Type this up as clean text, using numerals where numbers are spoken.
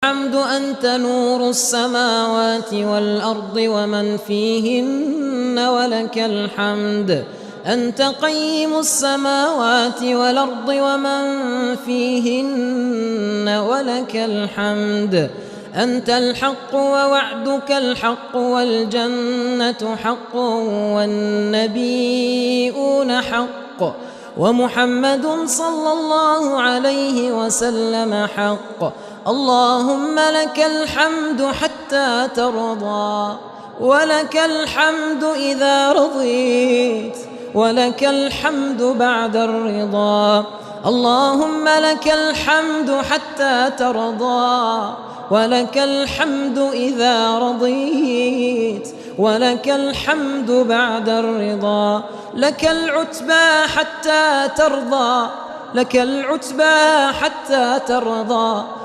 الحمد أنت نور السماوات والأرض ومن فيهن ولك الحمد أنت قيم السماوات والأرض ومن فيهن ولك الحمد أنت الحق ووعدك الحق والجنة حق والنبيون حق ومحمد صلى الله عليه وسلم حق. اللهم لك الحمد حتى ترضى ولك الحمد إذا رضيت ولك الحمد بعد الرضا. اللهم لك الحمد حتى ترضى ولك الحمد إذا رضيت ولك الحمد بعد الرضا. لك العتبى حتى ترضى لك العتبى حتى ترضى